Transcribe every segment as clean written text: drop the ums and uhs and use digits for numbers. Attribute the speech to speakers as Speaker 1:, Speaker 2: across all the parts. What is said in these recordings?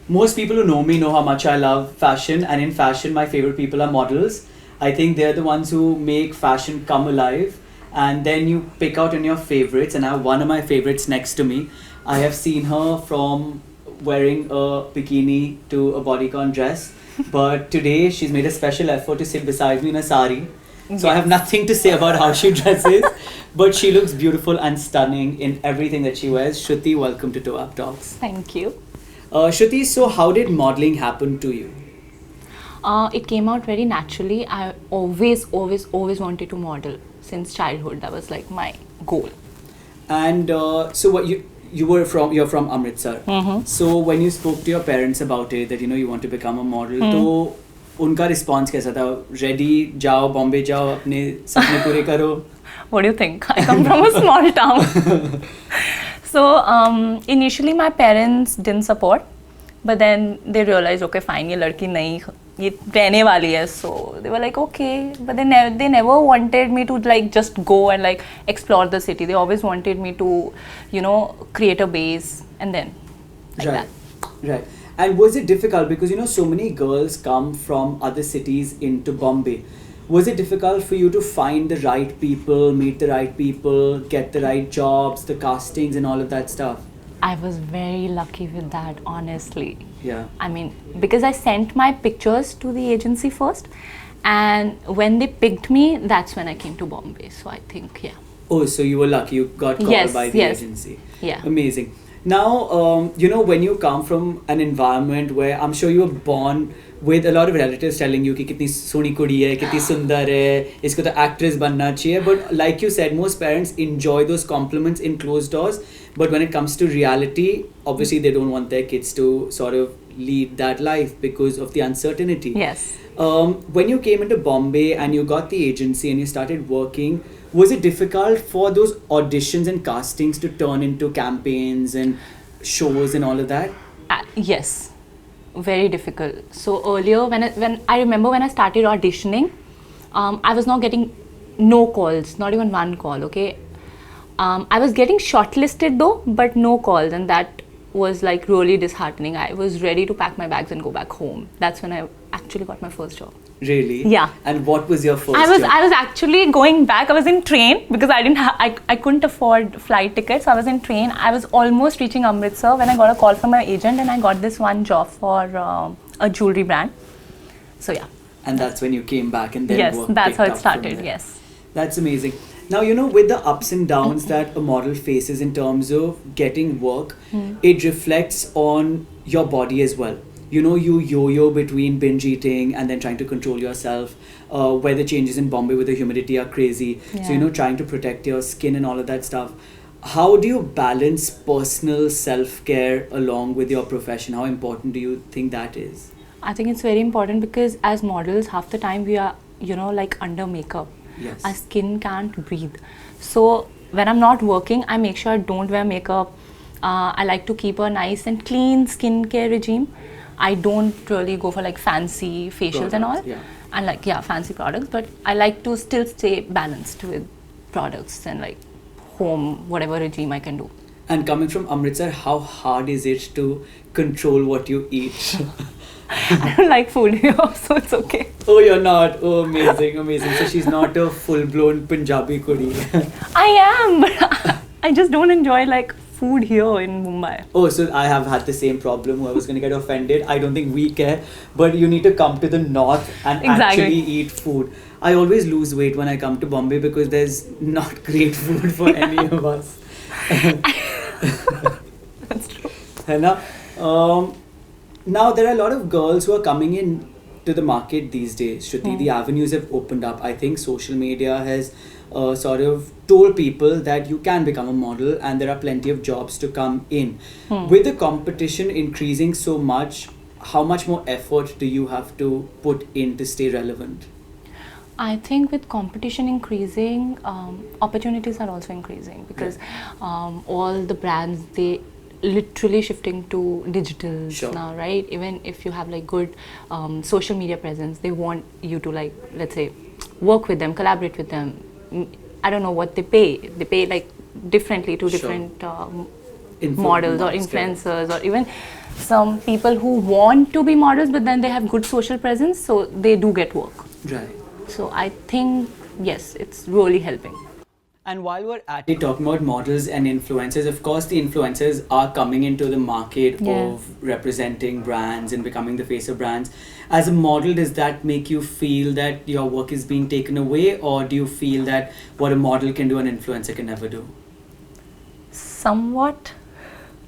Speaker 1: most people who know me know how much I love fashion, and in fashion, my favorite people are models. I think they're the ones who make fashion come alive, and then you pick out on your favorites. And I have one of my favorites next to me. I have seen her from wearing a bikini to a bodycon dress, but today she's made a special effort to sit beside me in a sari. So I have nothing to say about how she dresses, but she looks beautiful and stunning in everything that she wears. Shruti, welcome to Toabh Talks.
Speaker 2: Thank you.
Speaker 1: Shruti, so how did modeling happen to you?
Speaker 2: It came out very naturally. I always wanted to model since childhood. That was like my goal.
Speaker 1: And so what you're from Amritsar.
Speaker 2: Mm-hmm.
Speaker 1: So when you spoke to your parents about it, that you want to become a model, तो उनका response कैसा था? Ready, जाओ बॉम्बे जाओ अपने सपने पूरे करो.
Speaker 2: What do you think? I come from a small town. So initially my parents didn't support, but then they realized, okay, fine, ये लड़की नहीं ये रहने वाली है. So they were like, okay, but they never wanted me to like just go and like explore the city. They always wanted me to, create a base and then like that.
Speaker 1: Right. And was it difficult because so many girls come from other cities into Bombay? Was it difficult for you to find the right people, meet the right people, get the right jobs, the castings and all of that stuff?
Speaker 2: I was very lucky with that, honestly.
Speaker 1: Yeah.
Speaker 2: I mean, because I sent my pictures to the agency first, and when they picked me, that's when I came to Bombay. So I think, yeah.
Speaker 1: Oh, so you were lucky. You got called by the agency.
Speaker 2: Yeah.
Speaker 1: Amazing. Now, when you come from an environment where I'm sure you were born with a lot of relatives telling you कि कितनी सोनी कुड़ी है, कितनी सुंदर है, इसको तो actress बनना चाहिए. But like you said, most parents enjoy those compliments in closed doors. But when it comes to reality, obviously they don't want their kids to sort of lead that life because of the uncertainty.
Speaker 2: Yes.
Speaker 1: When you came into Bombay and you got the agency and you started working, was it difficult for those auditions and castings to turn into campaigns and shows and all of that?
Speaker 2: Yes, very difficult. So earlier, when I remember when I started auditioning, I was not getting no calls, not even one call. Okay, I was getting shortlisted though, but no calls, and that was like really disheartening. I was ready to pack my bags and go back home. That's when I actually got my first job.
Speaker 1: Really?
Speaker 2: Yeah.
Speaker 1: And what was your first
Speaker 2: I was
Speaker 1: job?
Speaker 2: actually going back. I was in train because I couldn't afford flight tickets. So I was in train. I was almost reaching Amritsar when I got a call from my agent, and I got this one job for a jewelry brand. So yeah.
Speaker 1: And that's when you came back and then
Speaker 2: yes,
Speaker 1: work
Speaker 2: that's how
Speaker 1: picked
Speaker 2: it
Speaker 1: up from
Speaker 2: started.
Speaker 1: there.
Speaker 2: Yes.
Speaker 1: That's amazing. Now, with the ups and downs that a model faces in terms of getting work, it reflects on your body as well. You yo-yo between binge eating and then trying to control yourself. Weather changes in Bombay with the humidity are crazy.
Speaker 2: Yeah.
Speaker 1: So, trying to protect your skin and all of that stuff. How do you balance personal self-care along with your profession? How important do you think that is?
Speaker 2: I think it's very important because as models, half the time we are, like under makeup.
Speaker 1: Yes.
Speaker 2: Our skin can't breathe. So when I'm not working, I make sure I don't wear makeup. I like to keep a nice and clean skincare regime. I don't really go for like fancy facials and all.
Speaker 1: Yeah.
Speaker 2: And like, fancy products. But I like to still stay balanced with products and like home, whatever regime I can do.
Speaker 1: And coming from Amritsar, how hard is it to control what you eat?
Speaker 2: I don't like food here, so it's okay.
Speaker 1: Oh, you're not? Oh, amazing, amazing. So she's not a full-blown Punjabi kudi.
Speaker 2: I am, but I just don't enjoy like food here in Mumbai.
Speaker 1: Oh, so I have had the same problem. I was going to get offended. I don't think we care, but you need to come to the north and actually eat food. I always lose weight when I come to Bombay because there's not great food for any of us.
Speaker 2: That's true.
Speaker 1: है ना? Now there are a lot of girls who are coming in to the market these days. Shruti, the avenues have opened up. I think social media has sort of told people that you can become a model and there are plenty of jobs to come in. With the competition increasing so much, how much more effort do you have to put in to stay relevant?
Speaker 2: I think with competition increasing, opportunities are also increasing because all the brands, they literally shifting to digitals now, right? Even if you have like good social media presence, they want you to like, let's say, work with them, collaborate with them. I don't know what they pay. They pay like differently to different models or
Speaker 1: models, correct.
Speaker 2: influencers, or even some people who want to be models but then they have good social presence, so they do get work.
Speaker 1: Right.
Speaker 2: So I think yes, it's really helping.
Speaker 1: And while we're at it talking about models and influencers, of course the influencers are coming into the market
Speaker 2: Yeah.
Speaker 1: of representing brands and becoming the face of brands. As a model, does that make you feel that your work is being taken away, or do you feel that what a model can do, an influencer can never do?
Speaker 2: Somewhat,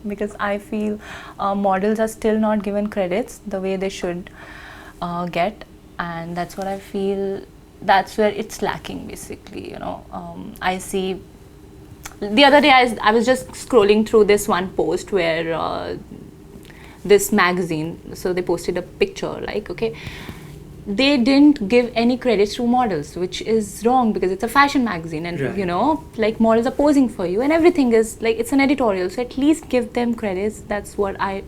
Speaker 2: because I feel models are still not given credits the way they should get, and that's what I feel. That's where it's lacking, basically. I see. The other day, I was just scrolling through this one post where this magazine. So they posted a picture, like, okay, they didn't give any credits to models, which is wrong because it's a fashion magazine, and
Speaker 1: Right.
Speaker 2: like models are posing for you, and everything is like it's an editorial. So at least give them credits. That's what I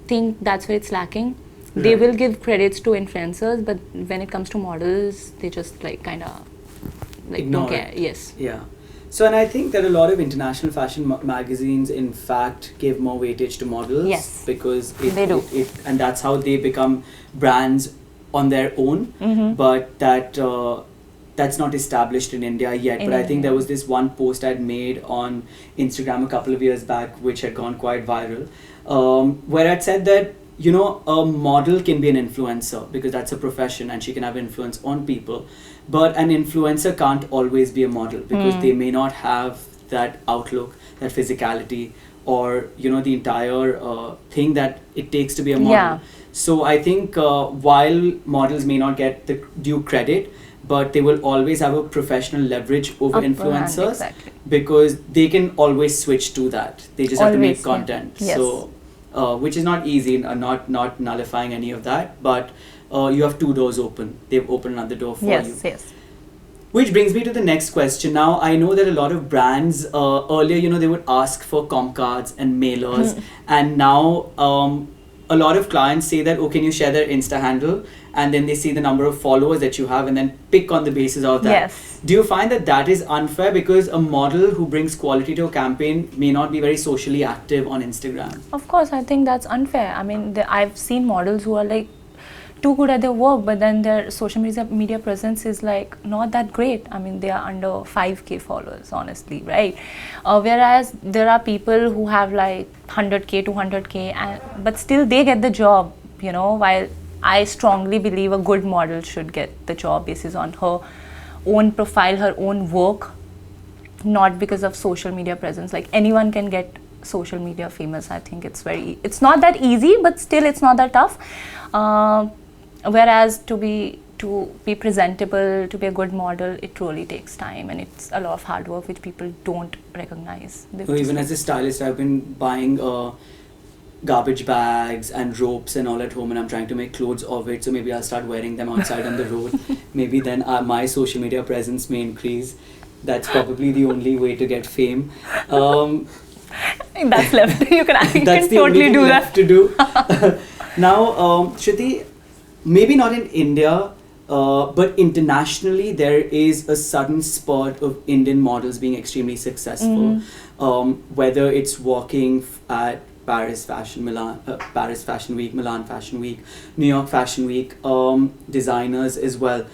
Speaker 2: think that's where it's lacking. They
Speaker 1: Right.
Speaker 2: will give credits to influencers, but when it comes to models, they just like kind of like
Speaker 1: Ignore
Speaker 2: don't care.
Speaker 1: it.
Speaker 2: Yes.
Speaker 1: Yeah. So, and I think that a lot of international fashion magazines, in fact, give more weightage to models.
Speaker 2: Yes.
Speaker 1: Because
Speaker 2: They do.
Speaker 1: and that's how they become brands on their own.
Speaker 2: Mm-hmm.
Speaker 1: But that's not established in India yet.
Speaker 2: In
Speaker 1: But I think
Speaker 2: India.
Speaker 1: there was this one post I'd made on Instagram a couple of years back, which had gone quite viral, where I'd said that a model can be an influencer because that's a profession and she can have influence on people, but an influencer can't always be a model because they may not have that outlook, that physicality, or the entire thing that it takes to be a model.
Speaker 2: Yeah.
Speaker 1: So I think while models may not get the due credit, but they will always have a professional leverage over
Speaker 2: Upper hand,
Speaker 1: influencers,
Speaker 2: exactly.
Speaker 1: because they can always switch to that. They just have to make
Speaker 2: Always, yeah.
Speaker 1: content.
Speaker 2: Yes.
Speaker 1: So which is not easy, not nullifying any of that, but you have two doors open. They've opened another door for you.
Speaker 2: Yes. Yes.
Speaker 1: Which brings me to the next question. Now, I know that a lot of brands earlier, they would ask for com cards and mailers, and now a lot of clients say that, oh, can you share their Insta handle? And then they see the number of followers that you have and then pick on the basis of that.
Speaker 2: Yes.
Speaker 1: Do you find that that is unfair because a model who brings quality to a campaign may not be very socially active on Instagram?
Speaker 2: Of course, I think that's unfair. I mean, I've seen models who are like too good at their work, but then their social media presence is like not that great. I mean, they are under 5K followers, honestly, right? Whereas there are people who have like 100K, 200K, but still they get the job, while I strongly believe a good model should get the job basis on her own profile, her own work, not because of social media presence. Like anyone can get social media famous. I think it's not that easy, but still it's not that tough. Whereas to be presentable, to be a good model, it really takes time and it's a lot of hard work which people don't recognize.
Speaker 1: So even as a stylist, I've been buying garbage bags and ropes and all at home, and I'm trying to make clothes of it, so maybe I'll start wearing them outside on the road. Maybe then my social media presence may increase. That's probably the only way to get fame.
Speaker 2: That's left. You can
Speaker 1: That's the
Speaker 2: totally
Speaker 1: only
Speaker 2: do
Speaker 1: thing
Speaker 2: that.
Speaker 1: left to do. Now, Shruti, maybe not in India, but internationally, there is a sudden spurt of Indian models being extremely successful. Whether it's walking at Paris Fashion Week, Milan Fashion Week, New York Fashion Week, designers as well.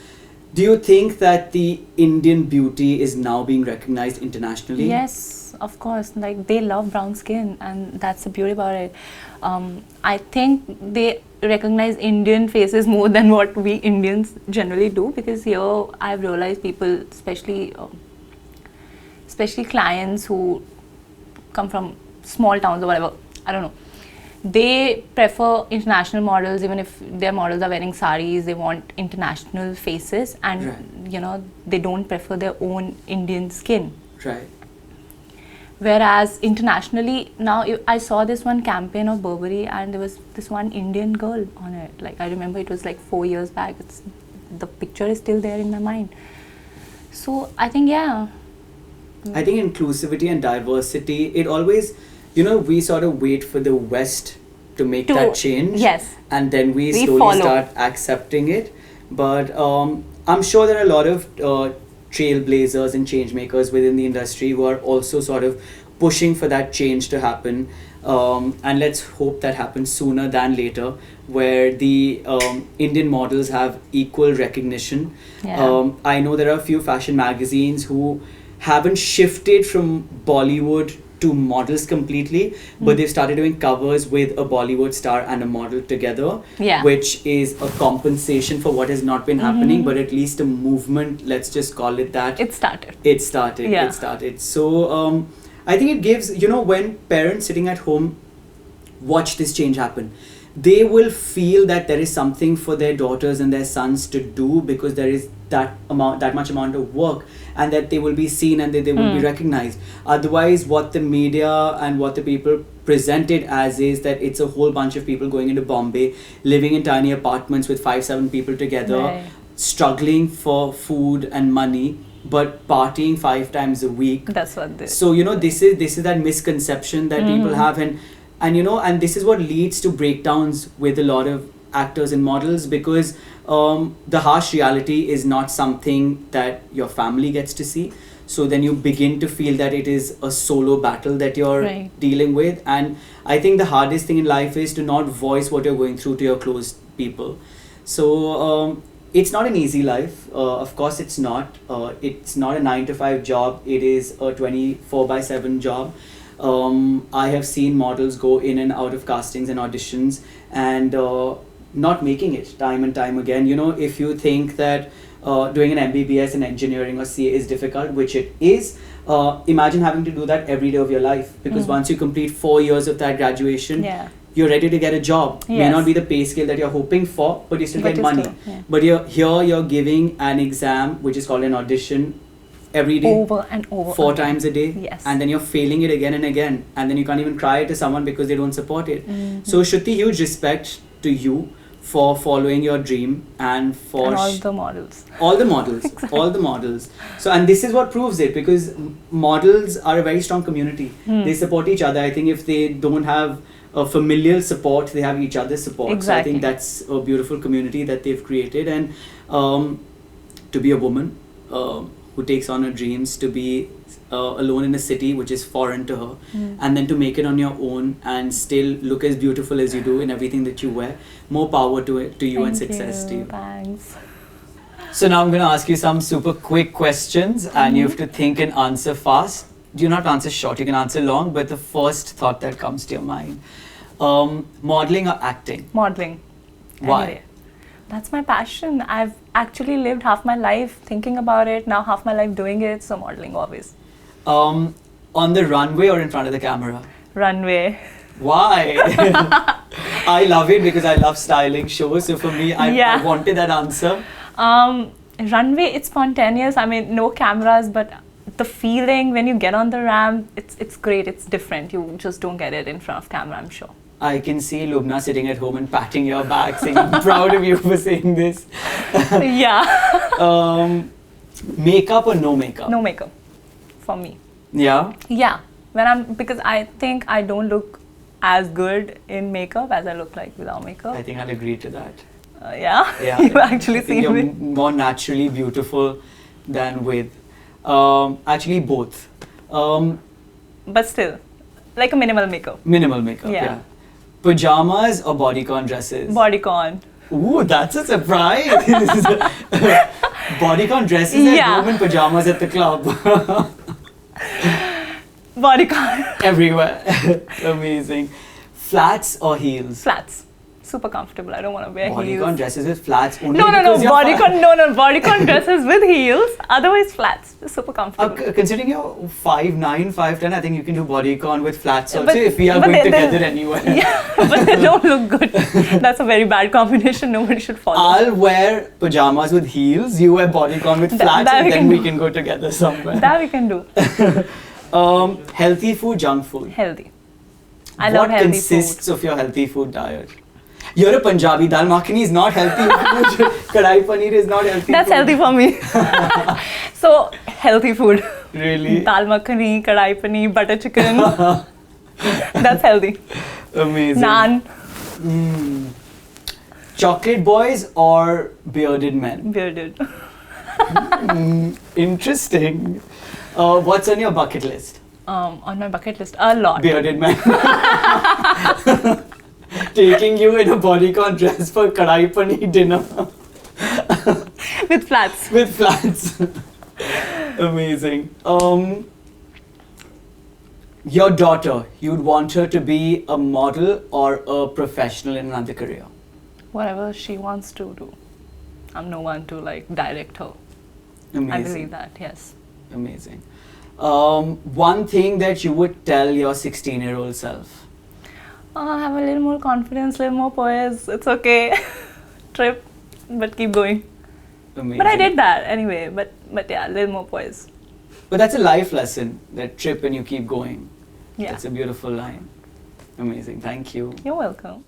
Speaker 1: Do you think that the Indian beauty is now being recognized internationally?
Speaker 2: Yes, of course. Like they love brown skin, and that's the beauty about it. I think they recognize Indian faces more than what we Indians generally do, because here I've realized people, especially clients who come from small towns or whatever, I don't know, they prefer international models. Even if their models are wearing saris, they want international faces, and
Speaker 1: Right.
Speaker 2: they don't prefer their own Indian skin.
Speaker 1: Right.
Speaker 2: Whereas internationally, now I saw this one campaign of Burberry, and there was this one Indian girl on it. Like I remember it was like 4 years back. The picture is still there in my mind. So I think
Speaker 1: I think inclusivity and diversity, it always, we sort of wait for the West to make that change.
Speaker 2: Yes.
Speaker 1: And then we slowly
Speaker 2: follow.
Speaker 1: start accepting it. But I'm sure there are a lot of trailblazers and change makers within the industry who are also sort of pushing for that change to happen. And let's hope that happens sooner than later, where the Indian models have equal recognition.
Speaker 2: Yeah.
Speaker 1: I know there are a few fashion magazines who haven't shifted from Bollywood to models completely, but they've started doing covers with a Bollywood star and a model together,
Speaker 2: Yeah.
Speaker 1: which is a compensation for what has not been happening, but at least a movement, let's just call it that.
Speaker 2: It started.
Speaker 1: It started.
Speaker 2: Yeah.
Speaker 1: It started. So I think it gives, when parents sitting at home watch this change happen, they will feel that there is something for their daughters and their sons to do, because there is that much amount of work, and that they will be seen and they will be recognized. Otherwise, what the media and what the people present it as is that it's a whole bunch of people going into Bombay, living in tiny apartments with 5-7 people together,
Speaker 2: Right.
Speaker 1: struggling for food and money, but partying 5 times a week.
Speaker 2: That's what this.
Speaker 1: So this is that misconception that people have, and this is what leads to breakdowns with a lot of actors and models, because the harsh reality is not something that your family gets to see. So then you begin to feel that it is a solo battle that you're
Speaker 2: Right.
Speaker 1: dealing with. And I think the hardest thing in life is to not voice what you're going through to your close people. So it's not an easy life. Of course, it's not. It's not a 9 to 5 job. It is a 24/7 job. I have seen models go in and out of castings and auditions, and not making it time and time again. If you think that doing an MBBS in engineering or CA is difficult, which it is, imagine having to do that every day of your life, because once you complete 4 years of that graduation,
Speaker 2: Yeah.
Speaker 1: you're ready to get a job. May
Speaker 2: Yes.
Speaker 1: not be the pay scale that you're hoping for, but you still
Speaker 2: But
Speaker 1: get
Speaker 2: you
Speaker 1: money.
Speaker 2: still, yeah.
Speaker 1: But you're giving an exam, which is called an audition, every day,
Speaker 2: Over and over.
Speaker 1: 4 times a day,
Speaker 2: Yes.
Speaker 1: and then you're failing it again and again, and then you can't even cry to someone because they don't support it. So Shruti, huge respect to you for following your dream and for
Speaker 2: And all the models.
Speaker 1: all the models. All the models. So, and this is what proves it, because models are a very strong community. They support each other. I think if they don't have a familial support, they have each other's support. So I
Speaker 2: Exactly.
Speaker 1: think that's a beautiful community that they've created. And to be a woman who takes on her dreams, to be alone in a city which is foreign to her, and then to make it on your own and still look as beautiful as you do in everything that you wear, more power to you and
Speaker 2: Thank
Speaker 1: success to you.
Speaker 2: Thanks.
Speaker 1: So now I'm going to ask you some super quick questions, and you have to think and answer fast. You don't have to answer short, you can answer long, but the first thought that comes to your mind. Modeling or acting?
Speaker 2: Modeling.
Speaker 1: Why?
Speaker 2: Anyway, that's my passion. I've actually lived half my life thinking about it, now half my life doing it, so modeling always.
Speaker 1: On the runway or in front of the camera?
Speaker 2: Runway.
Speaker 1: Why? I love it because I love styling shows. So for me, I
Speaker 2: Yeah.
Speaker 1: wanted that answer.
Speaker 2: Runway, it's spontaneous. I mean, no cameras, but the feeling when you get on the ramp, it's great. It's different. You just don't get it in front of camera, I'm sure.
Speaker 1: I can see Lubna sitting at home and patting your back, saying, I'm proud of you for saying this.
Speaker 2: Yeah.
Speaker 1: Makeup or no makeup?
Speaker 2: No makeup for me.
Speaker 1: Yeah?
Speaker 2: Yeah. Because I think I don't look as good in makeup as I look like without makeup.
Speaker 1: I think I'll agree to that.
Speaker 2: Yeah.
Speaker 1: Yeah.
Speaker 2: You've actually
Speaker 1: I think
Speaker 2: seen
Speaker 1: you're
Speaker 2: me.
Speaker 1: more naturally beautiful than with. Actually, both.
Speaker 2: But still, like a minimal makeup.
Speaker 1: Minimal makeup,
Speaker 2: Yeah.
Speaker 1: yeah. Pajamas or bodycon dresses?
Speaker 2: Bodycon.
Speaker 1: Ooh, that's a surprise. Bodycon dresses at
Speaker 2: Yeah.
Speaker 1: home and pajamas at the club.
Speaker 2: Bodycon.
Speaker 1: Everywhere. Amazing. Flats or heels?
Speaker 2: Flats. Super comfortable. I don't want to wear
Speaker 1: Bodycon
Speaker 2: heels.
Speaker 1: dresses with flats only
Speaker 2: No.
Speaker 1: because you're
Speaker 2: Bodycon dresses with heels. Otherwise, flats. Super comfortable.
Speaker 1: Considering you're 5'9", 5'10", I think you can do bodycon with flats also
Speaker 2: But-
Speaker 1: if we are
Speaker 2: but
Speaker 1: going
Speaker 2: they-
Speaker 1: together anywhere.
Speaker 2: Yeah, but they don't look good. That's a very bad combination. Nobody should follow.
Speaker 1: I'll wear pajamas with heels, you wear bodycon with flats,
Speaker 2: that
Speaker 1: and
Speaker 2: we
Speaker 1: then
Speaker 2: can
Speaker 1: we
Speaker 2: do.
Speaker 1: can go together somewhere.
Speaker 2: That we can do.
Speaker 1: Healthy food, junk food?
Speaker 2: Healthy. I love healthy
Speaker 1: What consists
Speaker 2: food.
Speaker 1: of your healthy food diet? You're a Punjabi. Dal makhani is not healthy food. Kadai paneer is not healthy
Speaker 2: That's
Speaker 1: food.
Speaker 2: healthy for me. So, healthy food.
Speaker 1: Really?
Speaker 2: Dal makhani, kadai paneer, butter chicken. That's healthy.
Speaker 1: Amazing.
Speaker 2: Naan.
Speaker 1: Chocolate boys or bearded men?
Speaker 2: Bearded.
Speaker 1: Interesting. What's on your bucket list?
Speaker 2: On my bucket list, a lot.
Speaker 1: Bearded man. Taking you in a bodycon dress for kadai paneer dinner.
Speaker 2: With flats.
Speaker 1: With flats. Amazing. Your daughter, you'd want her to be a model or a professional in another career?
Speaker 2: Whatever she wants to do. I'm no one to like direct her.
Speaker 1: Amazing.
Speaker 2: I believe that, yes.
Speaker 1: Amazing. One thing that you would tell your 16-year-old self?
Speaker 2: Have a little more confidence, little more poise. It's okay. Trip, but keep going.
Speaker 1: Amazing.
Speaker 2: But I did that anyway. But yeah, a little more poise.
Speaker 1: But that's a life lesson, that trip and you keep going.
Speaker 2: Yeah.
Speaker 1: That's a beautiful line. Amazing. Thank you.
Speaker 2: You're welcome.